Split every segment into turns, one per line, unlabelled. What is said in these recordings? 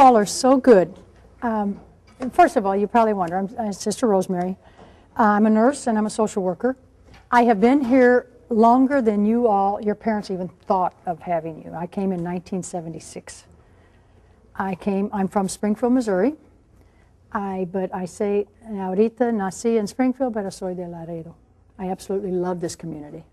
all are so good. First of all, you probably wonder, I'm Sister Rosemary. I'm a nurse and I'm a social worker. I have been here longer than your parents even thought of having you. I came in 1976. I'm from Springfield, Missouri. But I say, ahorita nací en Springfield, pero soy de Laredo. I absolutely love this community.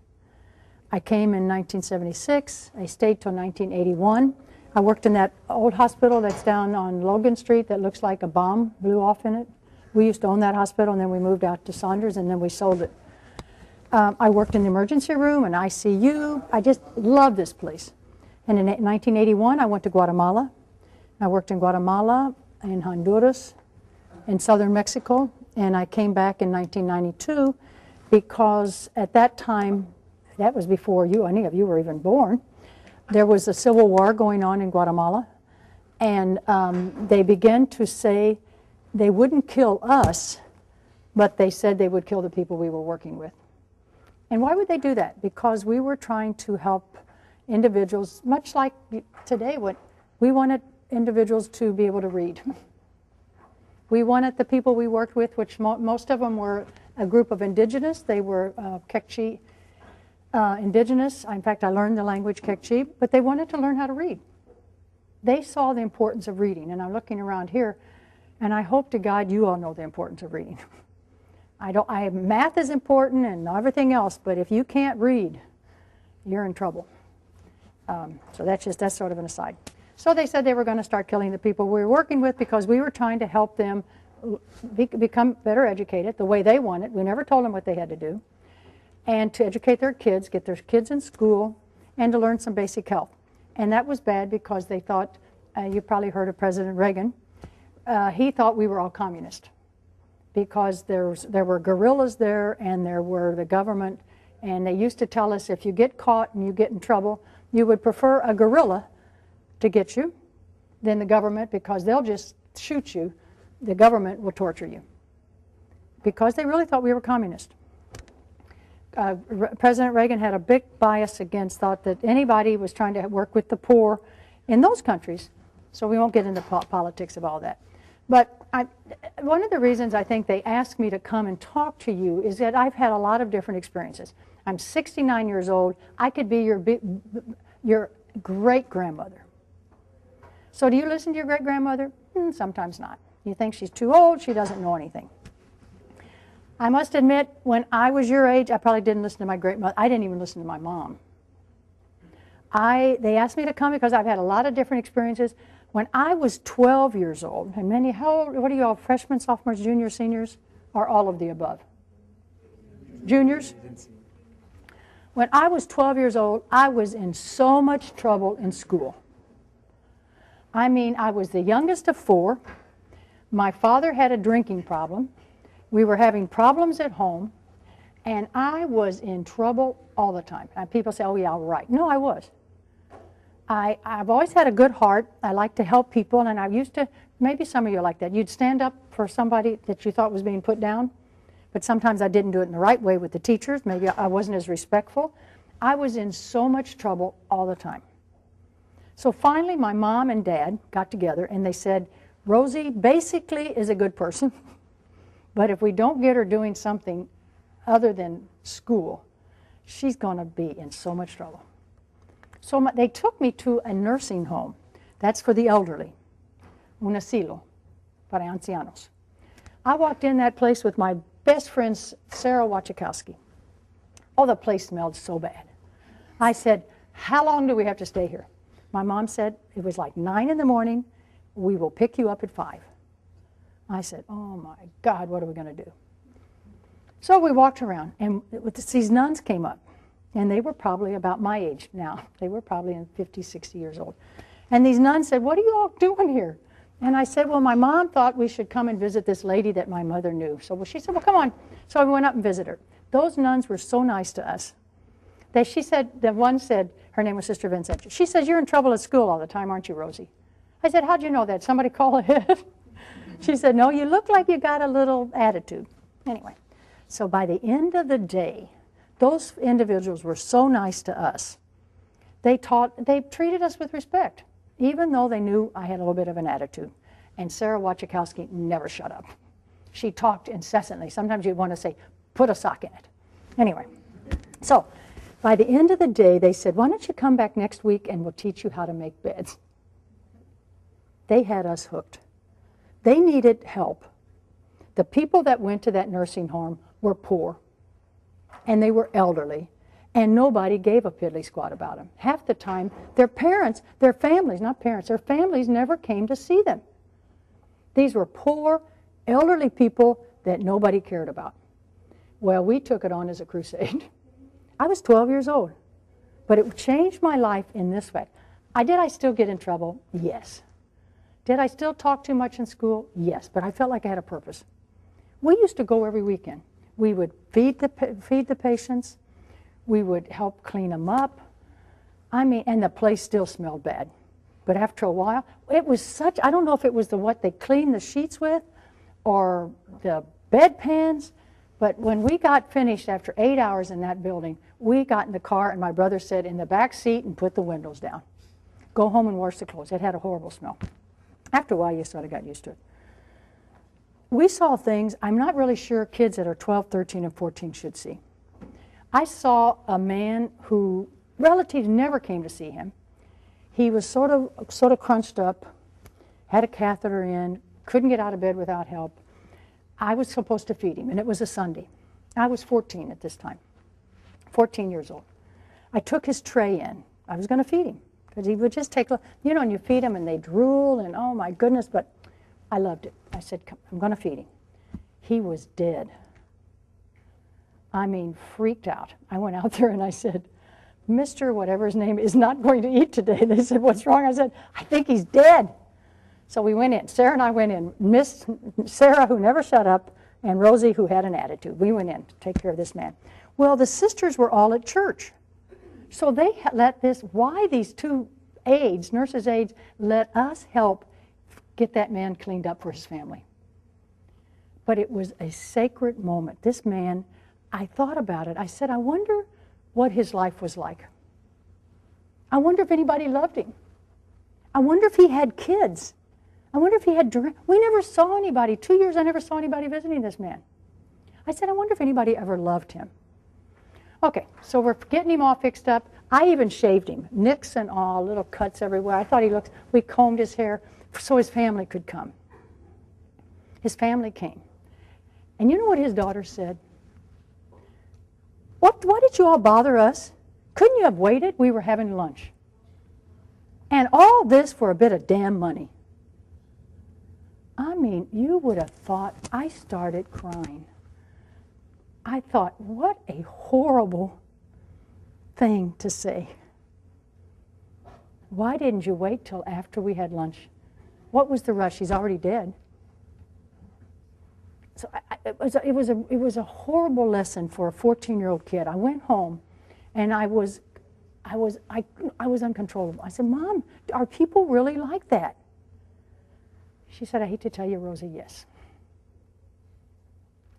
I came in 1976. I stayed till 1981. I worked in that old hospital that's down on Logan Street that looks like a bomb blew off in it. We used to own that hospital, and then we moved out to Saunders, and then we sold it. I worked in the emergency room and ICU. I just love this place. And in 1981, I went to Guatemala. I worked in Guatemala, in Honduras, in southern Mexico, and I came back in 1992 because at that time, that was before any of you were even born, there was a civil war going on in Guatemala, and they began to say they wouldn't kill us, but they said they would kill the people we were working with. And why would they do that? Because we were trying to help individuals, much like today, we wanted individuals to be able to read. We wanted the people we worked with, which most of them were a group of indigenous. They were Quechua indigenous. In fact, I learned the language Quechua, but they wanted to learn how to read. They saw the importance of reading, and I'm looking around here, and I hope to God you all know the importance of reading. Math is important and everything else, but if you can't read, you're in trouble. So that's sort of an aside. So they said they were going to start killing the people we were working with because we were trying to help them become better educated the way they wanted. We never told them what they had to do. And to educate their kids, get their kids in school, and to learn some basic health. And that was bad because they thought, you probably heard of President Reagan, he thought we were all communist because there were guerrillas there and there were the government, and they used to tell us if you get caught and you get in trouble, you would prefer a guerrilla to get you than the government because they'll just shoot you. The government will torture you because they really thought we were communist. President Reagan had a big bias thought that anybody was trying to work with the poor in those countries. So we won't get into politics of all that. But one of the reasons I think they asked me to come and talk to you is that I've had a lot of different experiences. I'm 69 years old. I could be your great-grandmother. So do you listen to your great-grandmother? Sometimes not. You think she's too old, she doesn't know anything. I must admit, when I was your age, I probably didn't listen to my great-mother. I didn't even listen to my mom. They asked me to come because I've had a lot of different experiences. When I was 12 years old, and what are you all, freshmen, sophomores, juniors, seniors, or all of the above? Juniors? When I was 12 years old, I was in so much trouble in school. I mean, I was the youngest of 4. My father had a drinking problem. We were having problems at home, and I was in trouble all the time. And people say, oh, yeah, right. No, I was. I've always had a good heart. I like to help people, and I used to, maybe some of you are like that. You'd stand up for somebody that you thought was being put down, but sometimes I didn't do it in the right way with the teachers. Maybe I wasn't as respectful. I was in so much trouble all the time. So finally, my mom and dad got together, and they said, Rosie basically is a good person, but if we don't get her doing something other than school, she's going to be in so much trouble. So they took me to a nursing home. That's for the elderly, un asilo para ancianos. I walked in that place with my best friend, Sarah Wachakowski. Oh, the place smelled so bad. I said, how long do we have to stay here? My mom said, it was like 9 in the morning. We will pick you up at 5. I said, oh my God, what are we going to do? So we walked around, and these nuns came up, and they were probably about my age now. They were probably in 50, 60 years old. And these nuns said, what are you all doing here? And I said, well, my mom thought we should come and visit this lady that my mother knew. So she said, well, come on. So we went up and visited her. Those nuns were so nice to us. The one said, her name was Sister Vincent. She says, you're in trouble at school all the time, aren't you, Rosie? I said, how'd you know that? Somebody call ahead? She said, no, you look like you got a little attitude. Anyway, so by the end of the day, those individuals were so nice to us. They treated us with respect. even though they knew I had a little bit of an attitude. And Sarah Wachakowski never shut up. She talked incessantly. Sometimes you'd want to say, put a sock in it. Anyway, so by the end of the day, they said, why don't you come back next week and we'll teach you how to make beds. They had us hooked. They needed help. The people that went to that nursing home were poor, and they were elderly, and nobody gave a piddly squat about them. Half the time, their parents, their families, not parents, their families never came to see them. These were poor, elderly people that nobody cared about. Well, we took it on as a crusade. I was 12 years old, but it changed my life in this way. Did I still get in trouble? Yes. Did I still talk too much in school? Yes, but I felt like I had a purpose. We used to go every weekend. We would feed the patients. We would help clean them up. I mean, and the place still smelled bad. But after a while, it was such, I don't know if it was what they cleaned the sheets with or the bedpans, but when we got finished after 8 hours in that building, we got in the car and my brother said, in the back seat and put the windows down. Go home and wash the clothes. It had a horrible smell. After a while, you sort of got used to it. We saw things I'm not really sure kids that are 12, 13, and 14 should see. I saw a man who relatives never came to see him. He was sort of crunched up, had a catheter in, couldn't get out of bed without help. I was supposed to feed him, and it was a Sunday. I was 14 at this time, 14 years old. I took his tray in. I was going to feed him because he would just take, you know, and you feed him and they drool and oh my goodness, but I loved it. I said, I'm going to feed him. He was dead. I mean, freaked out. I went out there and I said, Mr. whatever his name is not going to eat today. They said, what's wrong? I said, I think he's dead. So we went in. Sarah and I went in. Miss Sarah, who never shut up, and Rosie, who had an attitude. We went in to take care of this man. Well, the sisters were all at church. So they let why these two aides, nurses' aides, let us help get that man cleaned up for his family. But it was a sacred moment. This man, I thought about it. I said, I wonder what his life was like. I wonder if anybody loved him. I wonder if he had kids. I wonder if he had, we never saw anybody. 2 years I never saw anybody visiting this man. I said, I wonder if anybody ever loved him. Okay, so we're getting him all fixed up. I even shaved him, nicks and all, little cuts everywhere. I thought he looked, we combed his hair so his family could come. His family came. And you know what his daughter said? Why did you all bother us? Couldn't you have waited? We were having lunch. And all this for a bit of damn money. I mean, you would have thought I started crying. I thought, what a horrible thing to say. Why didn't you wait till after we had lunch? What was the rush? He's already dead. So it was a horrible lesson for a 14-year-old kid. I went home, and I was uncontrollable. I said, Mom, are people really like that? She said, I hate to tell you, Rosie, yes.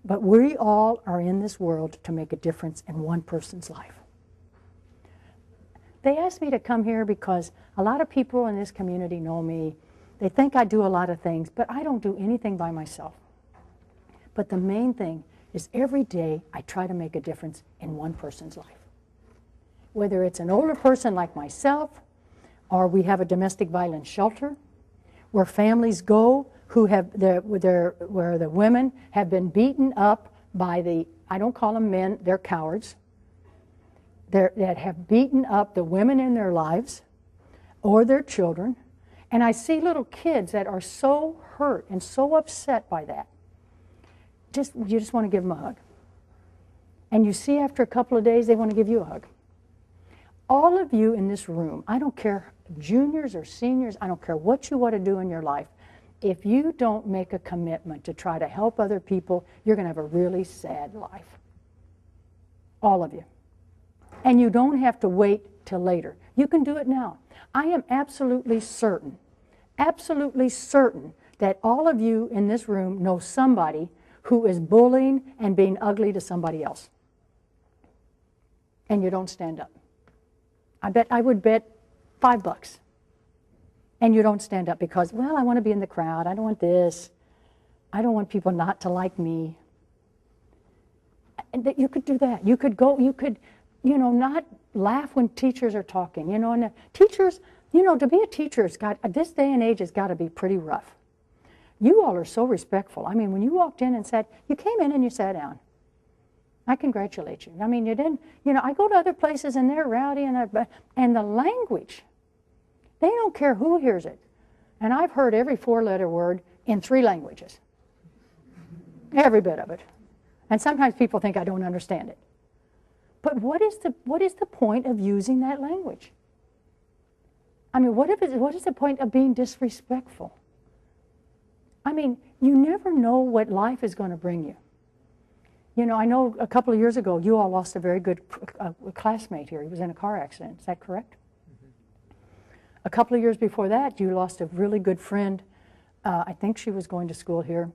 But we all are in this world to make a difference in one person's life. They asked me to come here because a lot of people in this community know me. They think I do a lot of things, but I don't do anything by myself. But the main thing is every day I try to make a difference in one person's life. Whether it's an older person like myself, or we have a domestic violence shelter, where families go who have where the women have been beaten up by the, I don't call them men, they're cowards, that have beaten up the women in their lives or their children. And I see little kids that are so hurt and so upset by that. You just want to give them a hug. And you see after a couple of days they want to give you a hug. All of you in this room, I don't care, juniors or seniors, I don't care what you want to do in your life, if you don't make a commitment to try to help other people, you're going to have a really sad life. All of you. And you don't have to wait till later. You can do it now. I am absolutely certain that all of you in this room know somebody who is bullying and being ugly to somebody else. And you don't stand up. I would bet $5. And you don't stand up because, well, I want to be in the crowd. I don't want this. I don't want people not to like me. And that you could do that. You could go, you could, not laugh when teachers are talking. And the teachers, to be a teacher, this day and age, has got to be pretty rough. You all are so respectful. I mean, when you walked in and you came in and you sat down. I congratulate you. I mean, you didn't, I go to other places and they're rowdy and the language, they don't care who hears it. And I've heard every 4-letter word in 3 languages. Every bit of it. And sometimes people think I don't understand it. But what is the point of using that language? I mean, what is the point of being disrespectful? I mean, you never know what life is going to bring you. I know a couple of years ago, you all lost a very good classmate here. He was in a car accident. Is that correct? Mm-hmm. A couple of years before that, you lost a really good friend. I think she was going to school here.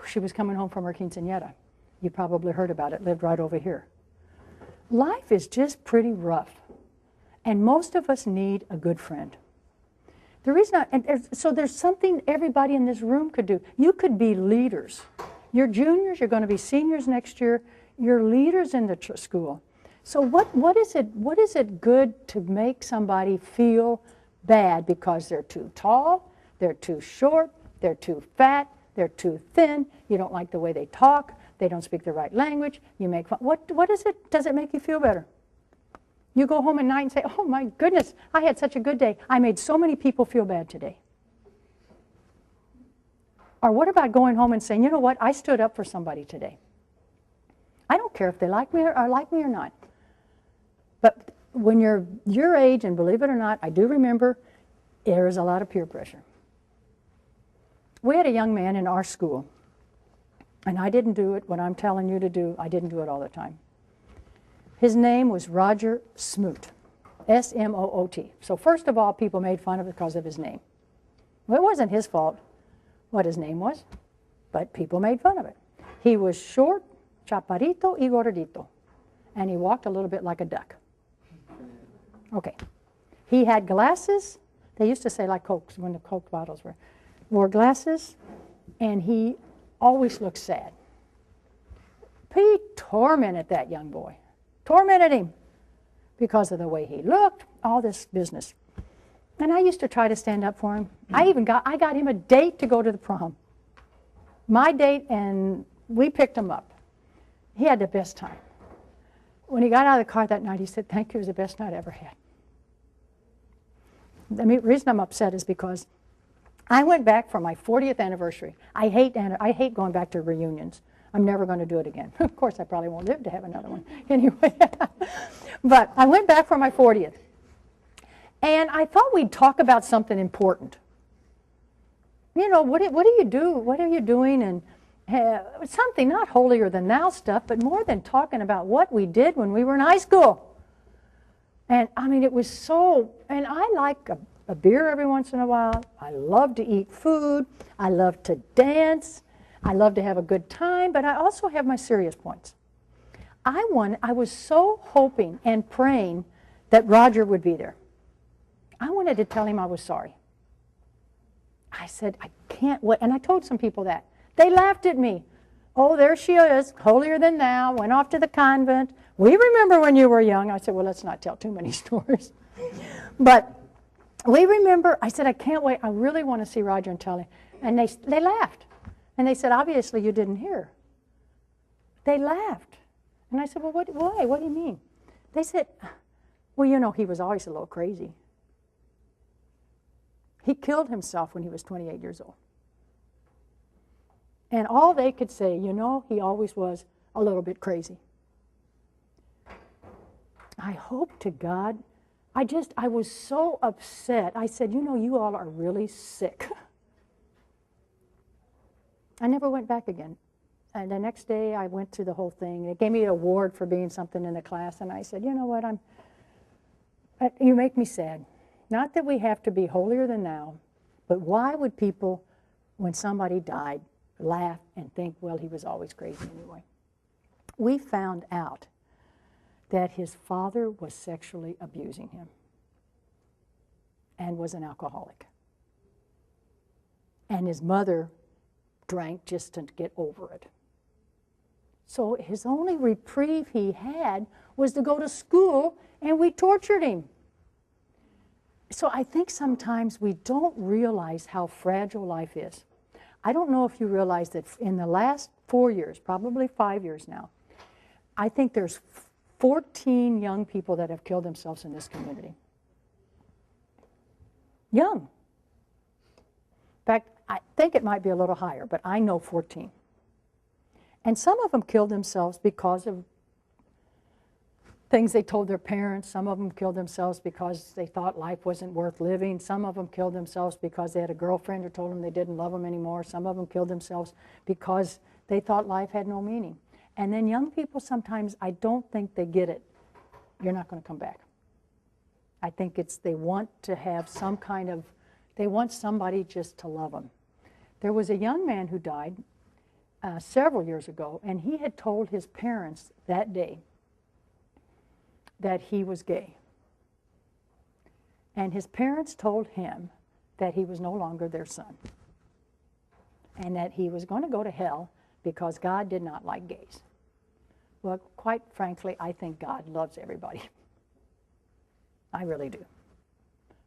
She was coming home from her quinceañera. You probably heard about it, lived right over here. Life is just pretty rough. And most of us need a good friend. So there's something everybody in this room could do. You could be leaders. You're juniors, you're going to be seniors next year. You're leaders in the school. So what is it good to make somebody feel bad because they're too tall, they're too short, they're too fat, they're too thin, you don't like the way they talk, they don't speak the right language, you make fun. Does it make you feel better? You go home at night and say, oh my goodness, I had such a good day. I made so many people feel bad today. Or what about going home and saying, you know what, I stood up for somebody today. I don't care if they like me or not. But when you're your age, and believe it or not, I do remember, there is a lot of peer pressure. We had a young man in our school, and I didn't do it, what I'm telling you to do, I didn't do it all the time. His name was Roger Smoot, S-M-O-O-T. So first of all, people made fun of it because of his name. Well, it wasn't his fault what his name was, but people made fun of it. He was short, chaparrito y gordito, and he walked a little bit like a duck. Okay. He had glasses. They used to say like Cokes when the Coke bottles wore glasses, and he always looked sad. He tormented that young boy. Tormented him because of the way he looked, all this business. And I used to try to stand up for him. I got him a date to go to the prom. My date, and we picked him up. He had the best time. When he got out of the car that night, he said, thank you, it was the best night I ever had. The reason I'm upset is because I went back for my 40th anniversary. I hate going back to reunions. I'm never going to do it again. Of course, I probably won't live to have another one. Anyway, but I went back for my 40th. And I thought we'd talk about something important. What do you do? What are you doing? And something not holier than thou stuff, but more than talking about what we did when we were in high school. And I mean, it was so, and I like a beer every once in a while. I love to eat food. I love to dance. I love to have a good time, but I also have my serious points. I was so hoping and praying that Roger would be there. I wanted to tell him I was sorry. I said, I can't wait. And I told some people that. They laughed at me. Oh, there she is, holier than thou, went off to the convent. We remember when you were young. I said, well, let's not tell too many stories. But we remember, I said, I can't wait. I really want to see Roger and tell him. And they laughed. And they said, obviously you didn't hear. They laughed. And I said, well, why? What do you mean? They said, well, he was always a little crazy. He killed himself when he was 28 years old. And all they could say, he always was a little bit crazy. I hope to God, I was so upset. I said, you all are really sick. I never went back again. And the next day I went through the whole thing. They gave me an award for being something in the class, and I said, you know what, you make me sad. Not that we have to be holier than thou, but why would people, when somebody died, laugh and think, well, he was always crazy anyway? We found out that his father was sexually abusing him and was an alcoholic. and his mother drank just to get over it. So his only reprieve he had was to go to school, and we tortured him. So I think sometimes we don't realize how fragile life is. I don't know if you realize that in the last 4 years, probably 5 years now, I think there's 14 young people that have killed themselves in this community. Young. In fact, I think it might be a little higher, but I know 14. And some of them killed themselves because of things they told their parents. Some of them killed themselves because they thought life wasn't worth living. Some of them killed themselves because they had a girlfriend who told them they didn't love them anymore. Some of them killed themselves because they thought life had no meaning. And then young people sometimes, I don't think they get it. You're not going to come back. I think it's they want to have some kind of, they want somebody just to love them. There was a young man who died several years ago, and he had told his parents that day that he was gay. And his parents told him that he was no longer their son, and that he was going to go to hell because God did not like gays. Well, quite frankly, I think God loves everybody. I really do.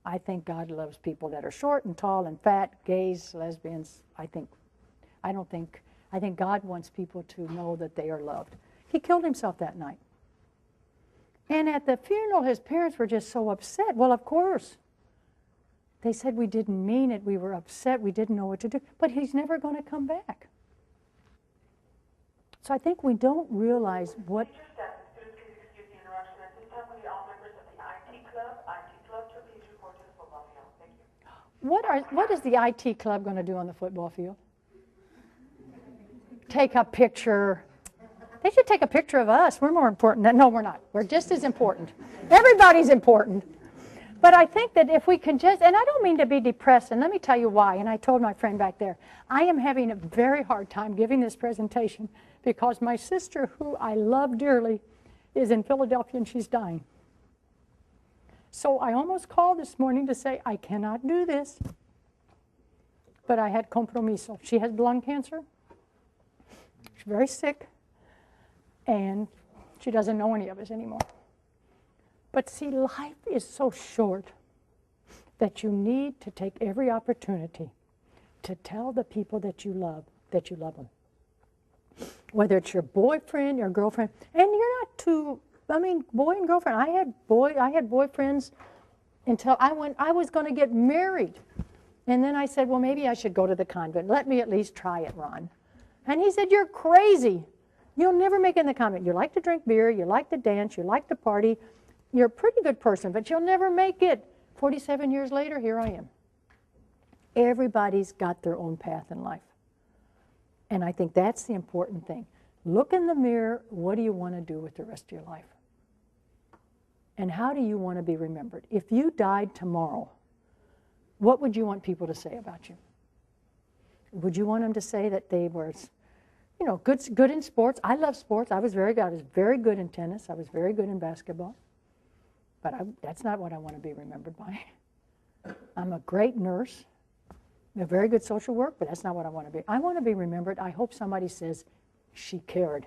I think God loves people that are short and tall and fat, gays, lesbians. I think God wants people to know that they are loved. He killed himself that night. And at the funeral, his parents were just so upset. Well, of course. They said, we didn't mean it. We were upset. We didn't know what to do. But he's never going to come back. So I think we don't realize what...
Excuse the interruption. At this time, we all members of the IT club to please report to the football field. Thank you.
What is the IT club going to do on the football field? Take a picture. They should take a picture of us. We're more important. No, we're not. We're just as important. Everybody's important. But I think that if we can just, and I don't mean to be depressed, and let me tell you why, and I told my friend back there, I am having a very hard time giving this presentation because my sister, who I love dearly, is in Philadelphia and she's dying. So I almost called this morning to say, I cannot do this. But I had compromiso. She has lung cancer. She's very sick. And she doesn't know any of us anymore. But see, life is so short that you need to take every opportunity to tell the people that you love them. Whether it's your boyfriend, your girlfriend, and you're not too, boy and girlfriend. I had boyfriends until I was going to get married. And then I said, well, maybe I should go to the convent. Let me at least try it, Ron. And he said, you're crazy. You'll never make it in the convent. You like to drink beer, you like to dance, you like to party. You're a pretty good person, but you'll never make it. 47 years later, here I am. Everybody's got their own path in life. And I think that's the important thing. Look in the mirror, what do you want to do with the rest of your life? And how do you want to be remembered? If you died tomorrow, what would you want people to say about you? Would you want them to say that they were, good in sports? I love sports. I was very good in tennis. I was very good in basketball. But that's not what I want to be remembered by. I'm a great nurse, a very good social work, but that's not what I want to be. I want to be remembered. I hope somebody says, she cared.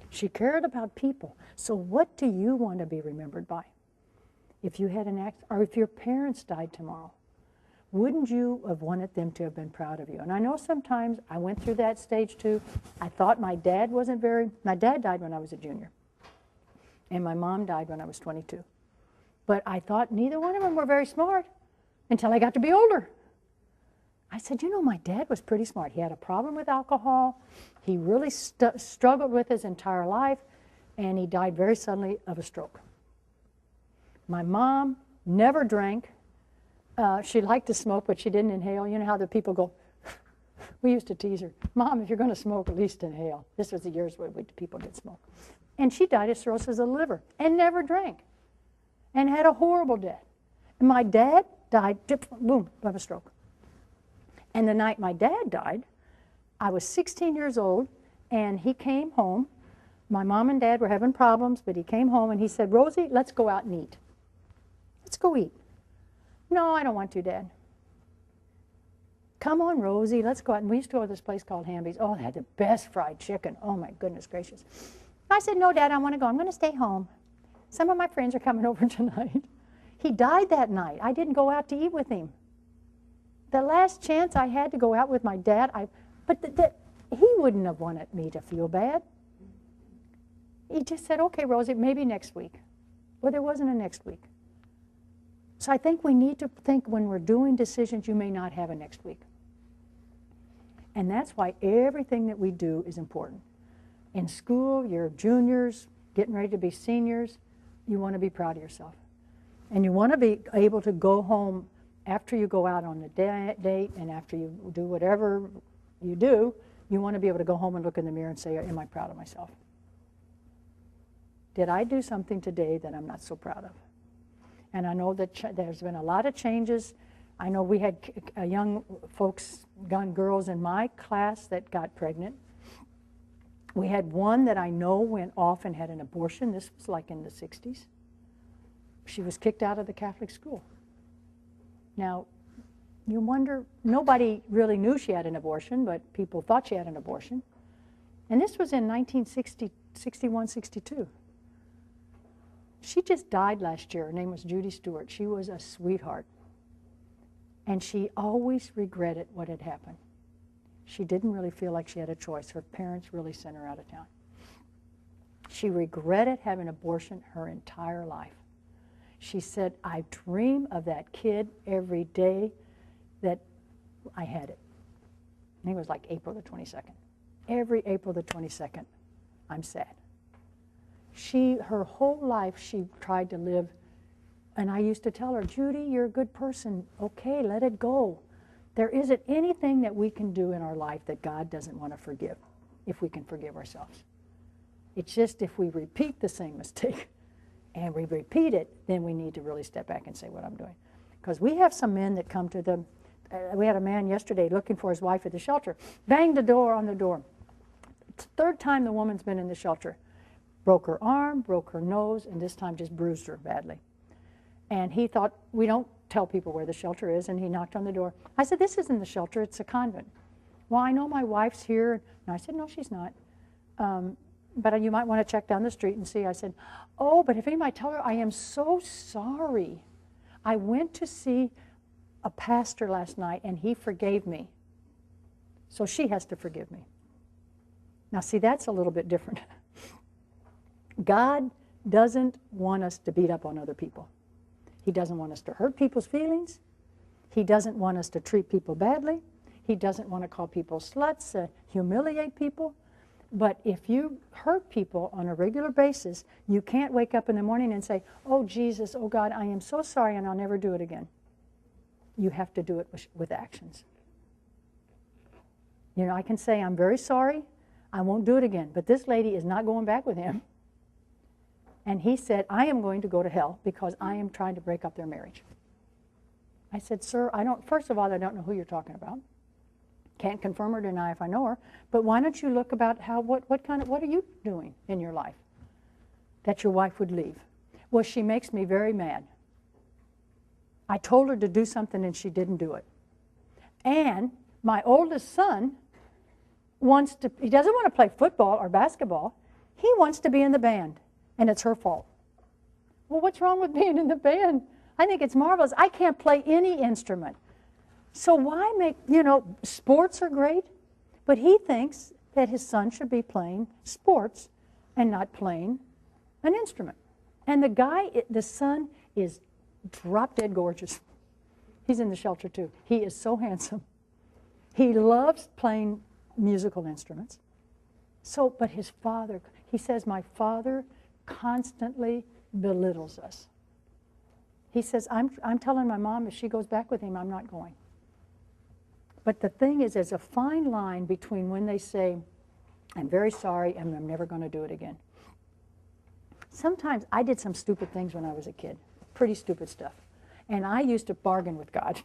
She cared about people. So what do you want to be remembered by? If you had an accident, or if your parents died tomorrow, wouldn't you have wanted them to have been proud of you? And I know sometimes I went through that stage too. I thought my dad died when I was a junior. And my mom died when I was 22. But I thought neither one of them were very smart until I got to be older. I said, my dad was pretty smart. He had a problem with alcohol. He really struggled with his entire life, and he died very suddenly of a stroke. My mom never drank. She liked to smoke, but she didn't inhale. You know how the people go, we used to tease her, Mom, if you're going to smoke, at least inhale. This was the years where people did smoke. And she died of cirrhosis of the liver and never drank and had a horrible death. And my dad died, boom, of a stroke. And the night my dad died, I was 16 years old, and he came home. My mom and dad were having problems, but he came home and he said, Rosie, let's go out and eat. Let's go eat. No, I don't want to, Dad. come on, Rosie, let's go out. And we used to go to this place called Hamby's. Oh, they had the best fried chicken. Oh, my goodness gracious. I said, no, Dad, I want to go. I'm going to stay home. Some of my friends are coming over tonight. He died that night. I didn't go out to eat with him. The last chance I had to go out with my dad, he wouldn't have wanted me to feel bad. He just said, okay, Rosie, maybe next week. Well, there wasn't a next week. So I think we need to think when we're doing decisions, you may not have a next week. And that's why everything that we do is important. In school, you're juniors, getting ready to be seniors, you want to be proud of yourself. And you want to be able to go home after you go out on the date and after you do whatever you do, you want to be able to go home and look in the mirror and say, am I proud of myself? Did I do something today that I'm not so proud of? And I know that there's been a lot of changes. I know we had young folks, young girls in my class that got pregnant. We had one that I know went off and had an abortion. This was like in the 60s. She was kicked out of the Catholic school. Now, you wonder, nobody really knew she had an abortion, but people thought she had an abortion. And this was in 1960, 61, 62. She just died last year. Her name was Judy Stewart. She was a sweetheart. And she always regretted what had happened. She didn't really feel like she had a choice. Her parents really sent her out of town. She regretted having an abortion her entire life. She said, I dream of that kid every day that I had it. I think it was like April the 22nd. Every April the 22nd, I'm sad. Her whole life, she tried to live, and I used to tell her, Judy, you're a good person. Okay, let it go. There isn't anything that we can do in our life that God doesn't want to forgive, if we can forgive ourselves. It's just if we repeat the same mistake, and we repeat it, then we need to really step back and say what I'm doing. Because we have some men that come to the, we had a man yesterday looking for his wife at the shelter, banged the door on the door. It's the third time the woman's been in the shelter. Broke her arm, broke her nose, and this time just bruised her badly. And he thought, we don't tell people where the shelter is, and he knocked on the door. I said, this isn't the shelter, it's a convent. Well, I know my wife's here. And I said, no, she's not. But you might want to check down the street and see. I said, oh, but if anybody tell her, I am so sorry. I went to see a pastor last night, and he forgave me. So she has to forgive me. Now, see, that's a little bit different. God doesn't want us to beat up on other people. He doesn't want us to hurt people's feelings. He doesn't want us to treat people badly. He doesn't want to call people sluts, humiliate people. But if you hurt people on a regular basis, you can't wake up in the morning and say, oh, Jesus, oh, God, I am so sorry, and I'll never do it again. You have to do it with actions. You know, I can say, I'm very sorry, I won't do it again. But this lady is not going back with him. And he said, I am going to go to hell because I am trying to break up their marriage. I said, sir, first of all, I don't know who you're talking about. Can't confirm or deny if I know her, but why don't you look about what are you doing in your life that your wife would leave? Well, she makes me very mad. I told her to do something and she didn't do it. And my oldest son he doesn't want to play football or basketball. He wants to be in the band, and it's her fault. Well, what's wrong with being in the band? I think it's marvelous. I can't play any instrument. So why sports are great, but he thinks that his son should be playing sports and not playing an instrument. And the son is drop dead gorgeous. He's in the shelter too. He is so handsome. He loves playing musical instruments. But his father, he says, my father constantly belittles us. He says, I'm telling my mom if she goes back with him, I'm not going. But the thing is, there's a fine line between when they say, I'm very sorry and I'm never going to do it again. Sometimes I did some stupid things when I was a kid, pretty stupid stuff. And I used to bargain with God.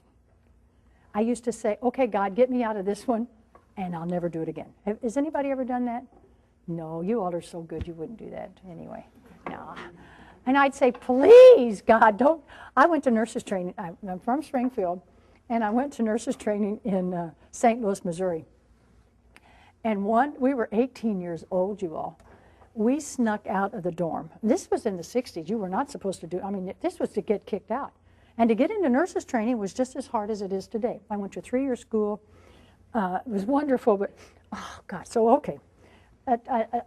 I used to say, okay, God, get me out of this one, and I'll never do it again. Has anybody ever done that? No, you all are so good you wouldn't do that anyway. No. And I'd say, please, God, don't. I went to nurses training. I'm from Springfield. and I went to nurses training in St. Louis, Missouri. And we were 18 years old, you all. We snuck out of the dorm. This was in the 60s. You were not supposed to do, I mean, this was to get kicked out. And to get into nurses training was just as hard as it is today. I went to a 3-year school. It was wonderful, but, oh, God, so, okay.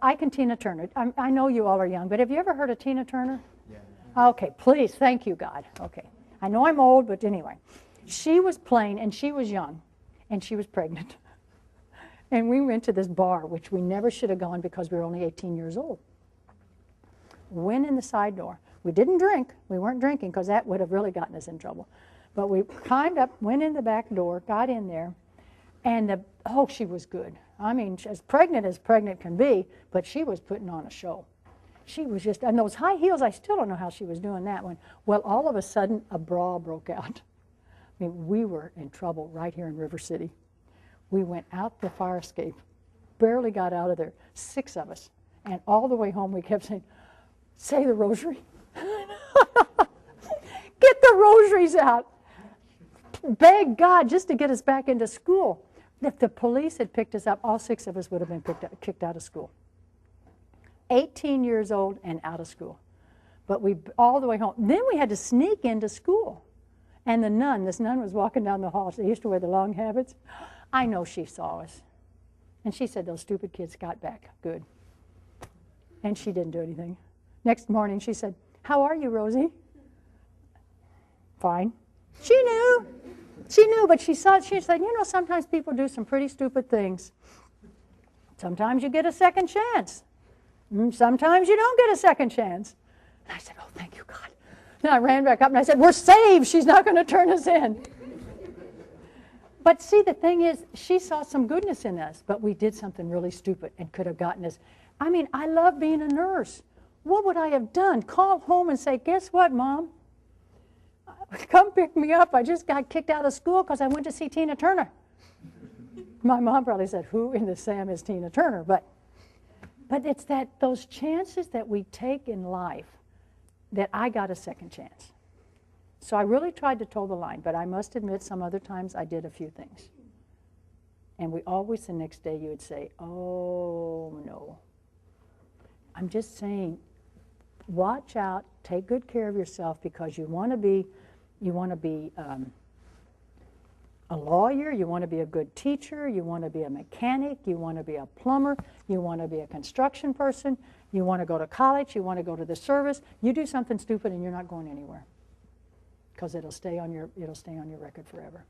I can Tina Turner. I know you all are young, but have you ever heard of Tina Turner? Yeah. Okay, please, thank you, God. Okay. I know I'm old, but anyway. She was playing, and she was young, and she was pregnant. And we went to this bar, which we never should have gone because we were only 18 years old. Went in the side door. We didn't drink. We weren't drinking because that would have really gotten us in trouble. But we climbed up, went in the back door, got in there, and oh, she was good. I mean, as pregnant can be, but she was putting on a show. She was just, and those high heels, I still don't know how she was doing that one. Well, all of a sudden, a brawl broke out. I mean, we were in trouble right here in River City. We went out the fire escape, barely got out of there, 6 of us. And all the way home, we kept saying, say the rosary. Get the rosaries out. Beg God just to get us back into school. If the police had picked us up, all 6 of us would have been kicked out of school. 18 years old and out of school. But we, all the way home. Then we had to sneak into school. And this nun was walking down the hall. She used to wear the long habits. I know she saw us. And she said, those stupid kids got back. Good. And she didn't do anything. Next morning, she said, how are you, Rosie? Fine. She knew. She knew, but she said, you know, sometimes people do some pretty stupid things. Sometimes you get a second chance. Sometimes you don't get a second chance. And I said, oh, thank you, God. Then I ran back up and I said, we're saved. She's not going to turn us in. But see, the thing is, she saw some goodness in us, but we did something really stupid and could have gotten us. I mean, I love being a nurse. What would I have done? Call home and say, guess what, Mom? Come pick me up. I just got kicked out of school because I went to see Tina Turner. My mom probably said, who in the Sam is Tina Turner? But it's those chances that we take in life that I got a second chance. So I really tried to toe the line, but I must admit some other times I did a few things. And we always, the next day, you would say, oh, no. I'm just saying, watch out, take good care of yourself because you want to be a lawyer, you want to be a good teacher, you want to be a mechanic, you want to be a plumber, you want to be a construction person, you want to go to college, you want to go to the service. You do something stupid and you're not going anywhere because it'll stay on your record forever.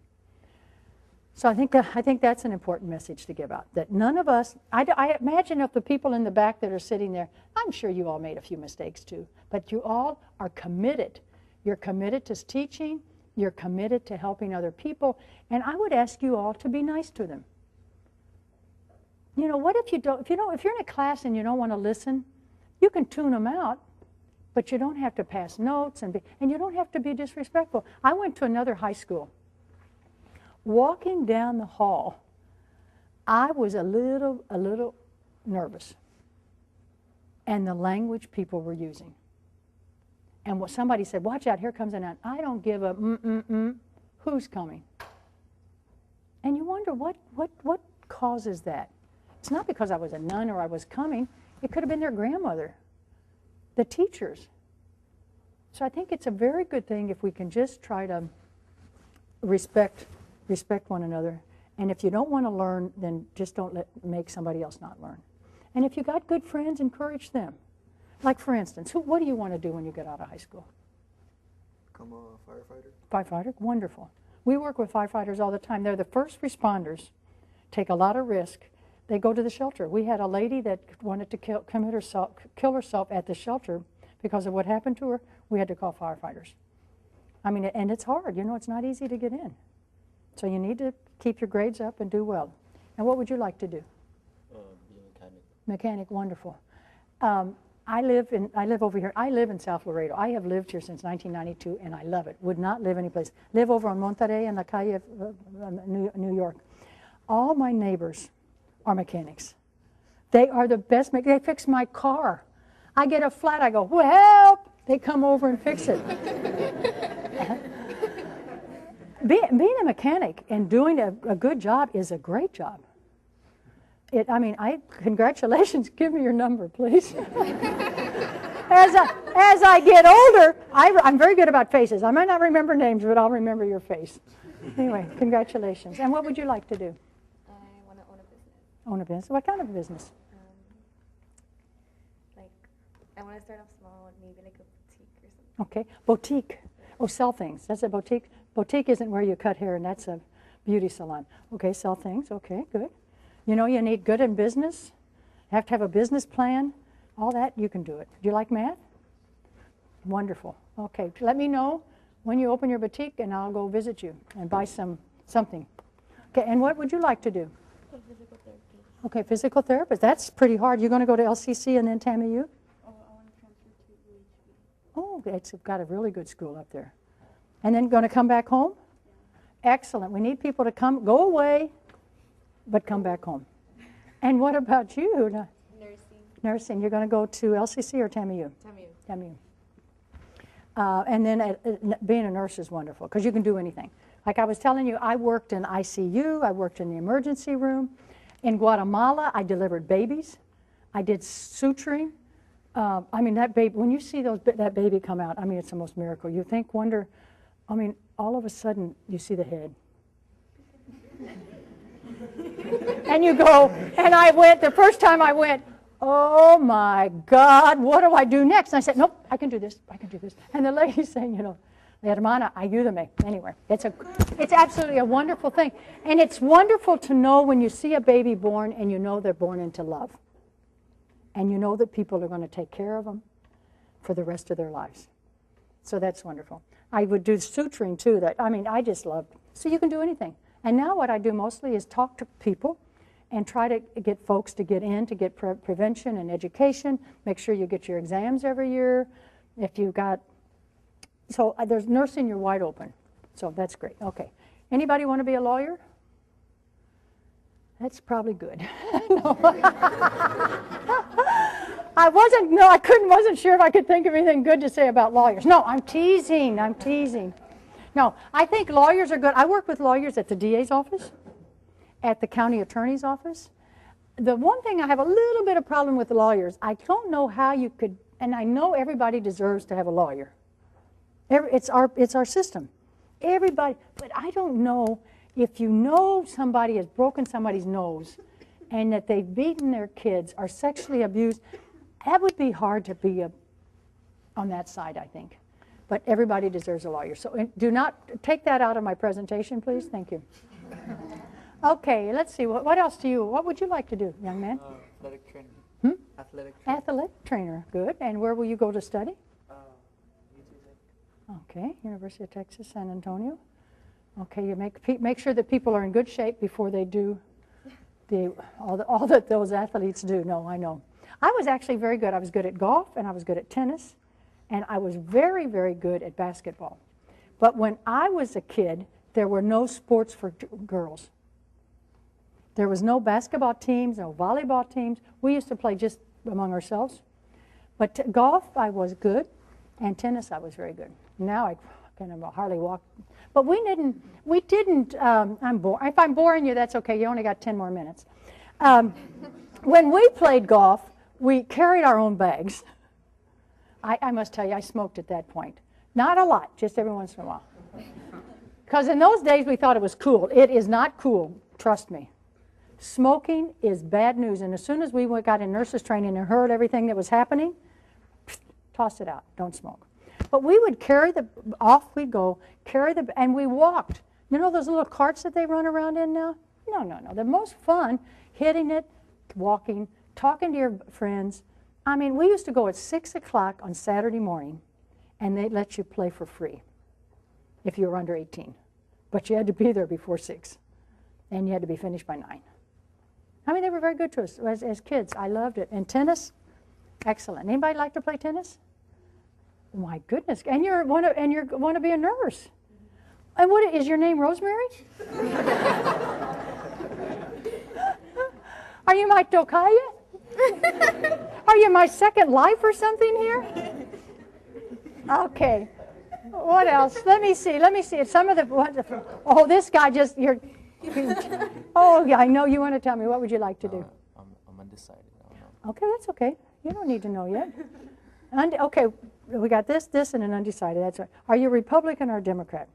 So I think that's an important message to give out, that none of us, I imagine if the people in the back that are sitting there, I'm sure you all made a few mistakes too, but you all are committed. You're committed to teaching, you're committed to helping other people, and I would ask you all to be nice to them. You know, what if if you're in a class and you don't want to listen, you can tune them out, but you don't have to pass notes and you don't have to be disrespectful. I went to another high school. Walking down the hall, I was a little nervous, and the language people were using. And what somebody said, watch out, here comes an aunt. I don't give a who's coming? And you wonder what causes that? It's not because I was a nun or I was coming. It could have been their grandmother, the teachers. So I think it's a very good thing if we can just try to respect one another. And if you don't want to learn, then just don't make somebody else not learn. And if you got good friends, encourage them. Like, for instance, what do you want to do when you get out of high school?
Become a firefighter.
Firefighter? Wonderful. We work with firefighters all the time. They're the first responders, take a lot of risk. They go to the shelter. We had a lady that wanted to kill herself at the shelter because of what happened to her. We had to call firefighters. I mean, and it's hard. You know, it's not easy to get in. So you need to keep your grades up and do well. And what would you like to do?
Be a mechanic.
Mechanic, wonderful. I live over here. I live in South Laredo. I have lived here since 1992, and I love it. Would not live anyplace. Live over on Monterey in La Calle, New York. All my neighbors are mechanics. They are the best. They fix my car. I get a flat. I go, well, help! They come over and fix it. Being a mechanic and doing a good job is a great job. Congratulations. Give me your number, please. As I get older, I'm very good about faces. I might not remember names, but I'll remember your face. Anyway, congratulations. And what would you like to do?
I want to own a business.
Own a business? What kind of business?
I want to start off small, maybe like a boutique or something.
Okay, boutique. Oh, sell things. That's a boutique. Boutique isn't where you cut hair, and that's a beauty salon. Okay, sell things. Okay, good. You know, you need good in business. You have to have a business plan. All that, you can do it. Do you like math? Wonderful. Okay, let me know when you open your boutique, and I'll go visit you and buy something. Okay, and what would you like to do?
Physical therapy.
Okay, physical therapist. That's pretty hard. You're going to go to LCC and then TAMU?
Oh, I want to transfer to UHB.
Oh, it's got a really good school up there. And then going to come back home? Yeah. Excellent. We need people to go away, but come back home. And what about you?
Nursing.
Nursing. You're going to go to LCC or TAMU?
TAMU.
TAMU. And then being a nurse is wonderful because you can do anything. Like I was telling you, I worked in ICU. I worked in the emergency room. In Guatemala, I delivered babies. I did suturing. That baby, when you see that baby come out, it's the most miracle. You wonder, all of a sudden, you see the head. And you go, and the first time I went, oh my God, what do I do next? And I said, nope, I can do this, I can do this. And the lady's saying, hermana, ayúdame. Anyway, it's absolutely a wonderful thing. And it's wonderful to know when you see a baby born and you know they're born into love. And you know that people are going to take care of them for the rest of their lives. So that's wonderful. I would do suturing too. I just love. So you can do anything. And now what I do mostly is talk to people and try to get folks to get prevention and education. Make sure you get your exams every year. If you've got, there's nursing, you're wide open. So that's great. Okay. Anybody want to be a lawyer? That's probably good. I wasn't sure if I could think of anything good to say about lawyers. No, I'm teasing. No, I think lawyers are good. I work with lawyers at the DA's office, at the county attorney's office. The one thing I have a little bit of problem with the lawyers, I don't know how you could, and I know everybody deserves to have a lawyer. It's our system. Everybody, but I don't know if you know somebody has broken somebody's nose and that they've beaten their kids or sexually abused, that would be hard to be on that side, I think. But everybody deserves a lawyer. So do not take that out of my presentation, please. Thank you. Okay, let's see. What else what would you like to do, young man?
Athletic trainer.
Athletic trainer. Athletic trainer, good. And where will you go to study? Okay, University of Texas, San Antonio. Okay, you make sure that people are in good shape before they do all that those athletes do. No, I know. I was actually very good. I was good at golf, and I was good at tennis, and I was very, very good at basketball. But when I was a kid, there were no sports for girls. There was no basketball teams, no volleyball teams. We used to play just among ourselves. But golf, I was good, and tennis, I was very good. Now I kind of hardly walk. But we didn't, if I'm boring you, that's okay. You only got 10 more minutes. When we played golf, we carried our own bags. I must tell you, I smoked at that point. Not a lot, just every once in a while. Because in those days, we thought it was cool. It is not cool, trust me. Smoking is bad news. And as soon as we got in nurses training and heard everything that was happening, toss it out, don't smoke. But we would off we'd go, and we walked. You know those little carts that they run around in now? No. The most fun, hitting it, walking, talking to your friends. We used to go at 6 o'clock on Saturday morning, and they'd let you play for free if you were under 18. But you had to be there before 6, and you had to be finished by 9. They were very good to us as kids. I loved it. And tennis, excellent. Anybody like to play tennis? My goodness. And you want to be a nurse. And what is your name, Rosemary? Are you my tocaya? Are you my second life or something here? Okay. What else? Let me see. Some of the, oh, this guy just, oh, yeah, I know you want to tell me. What would you like to do?
I'm undecided. I don't know.
Okay, that's okay. You don't need to know yet. Okay, we got this, and an undecided. That's right. Are you Republican or Democrat?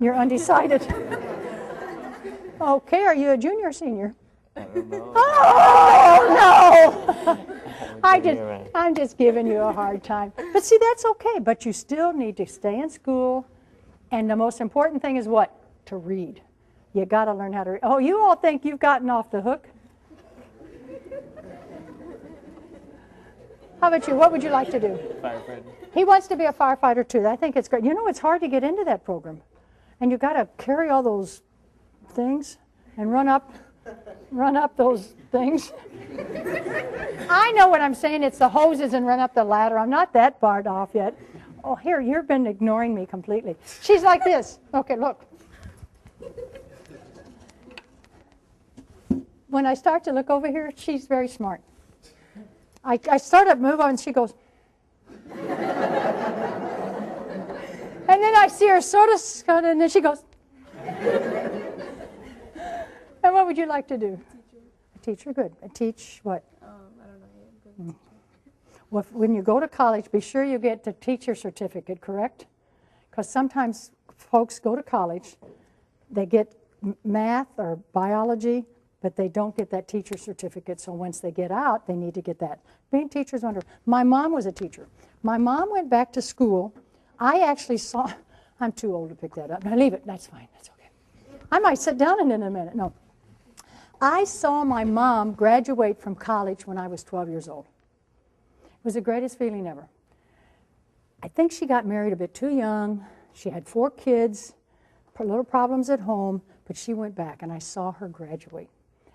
You're undecided. Okay, are you a junior or senior?
I don't know.
Oh, no! I'm just giving you a hard time. But see, that's okay. But you still need to stay in school. And the most important thing is what? To read. You got to learn how to read. Oh, you all think you've gotten off the hook? How about you? What would you like to do?
Firefighter.
He wants to be a firefighter too. I think it's great. You know, it's hard to get into that program. And you got to carry all those things and run up those things. I know what I'm saying. It's the hoses and run up the ladder. I'm not that far off yet. Oh, here, you've been ignoring me completely. She's like this. Okay, look. When I start to look over here, she's very smart. I start to move on, and she goes. And then I see her sort of, and then she goes. And what would you like to do? A teacher, good. Teach what?
I don't know yet.
Well, when you go to college, be sure you get the teacher certificate, correct? Because sometimes folks go to college, they get math or biology, but they don't get that teacher certificate. So once they get out, they need to get that. Being teachers wonderful. My mom was a teacher. My mom went back to school. I actually saw, I'm too old to pick that up. Now leave it, that's fine, that's okay. I might sit down in a minute, no. I saw my mom graduate from college when I was 12 years old. It was the greatest feeling ever. I think she got married a bit too young. She had 4 kids, little problems at home, but she went back and I saw her graduate.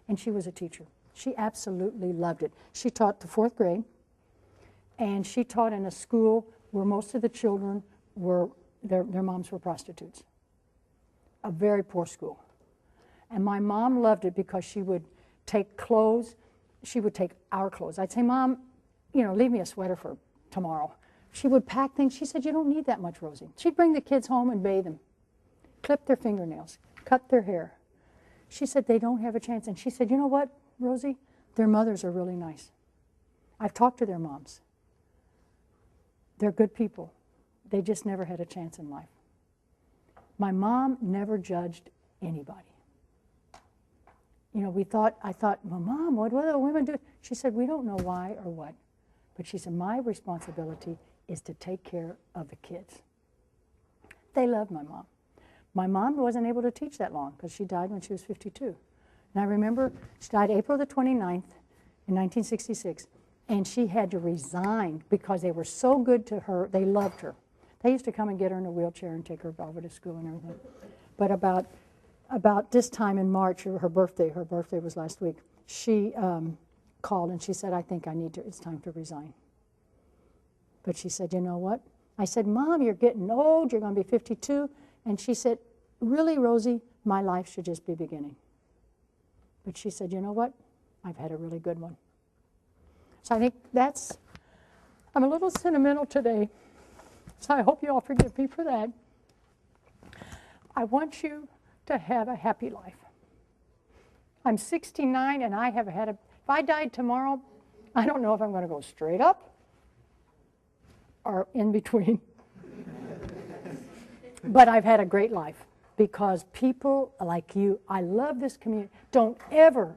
And she was a teacher. She absolutely loved it. She taught the 4th grade, and she taught in a school where most of the children were, their moms were prostitutes. A very poor school. And my mom loved it because she would take clothes, she would take our clothes. I'd say, Mom, you know, leave me a sweater for tomorrow. She would pack things. She said, you don't need that much, Rosie. She'd bring the kids home and bathe them, clip their fingernails, cut their hair. She said, they don't have a chance. And she said, you know what, Rosie? Their mothers are really nice. I've talked to their moms. They're good people. They just never had a chance in life. My mom never judged anybody. You know, I thought, well, Mom, what do the women do? She said, we don't know why or what. But she said, my responsibility is to take care of the kids. They loved my mom. My mom wasn't able to teach that long because she died when she was 52. And I remember she died April the 29th in 1966. And she had to resign because they were so good to her. They loved her. They used to come and get her in a wheelchair and take her over to school and everything. But about this time in March, her birthday was last week, she called and she said, I think it's time to resign. But she said, you know what? I said, Mom, you're getting old, you're going to be 52. And she said, really, Rosie, my life should just be beginning. But she said, you know what? I've had a really good one. So I think I'm a little sentimental today. So I hope you all forgive me for that. I want you to have a happy life. I'm 69 and I have had if I died tomorrow, I don't know if I'm going to go straight up or in between. But I've had a great life because people like you, I love this community. Don't ever,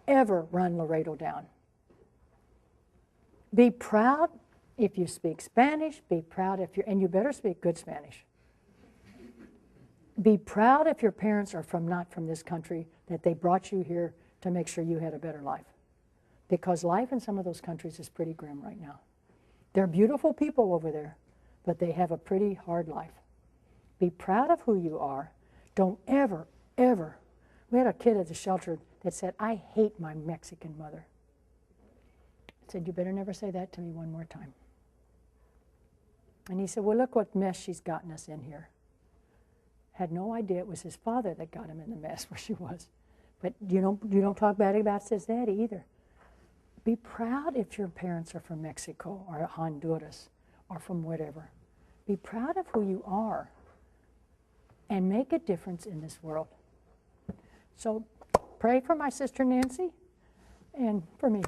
ever run Laredo down. Be proud if you speak Spanish. Be proud and you better speak good Spanish. Be proud if your parents are not from this country, that they brought you here to make sure you had a better life. Because life in some of those countries is pretty grim right now. They're beautiful people over there, but they have a pretty hard life. Be proud of who you are. Don't ever, ever. We had a kid at the shelter that said, I hate my Mexican mother. I said, you better never say that to me one more time. And he said, well, look what mess she's gotten us in here. Had no idea it was his father that got him in the mess where she was. But you don't talk bad about his daddy either. Be proud if your parents are from Mexico or Honduras or from whatever. Be proud of who you are and make a difference in this world. So pray for my sister Nancy and for me.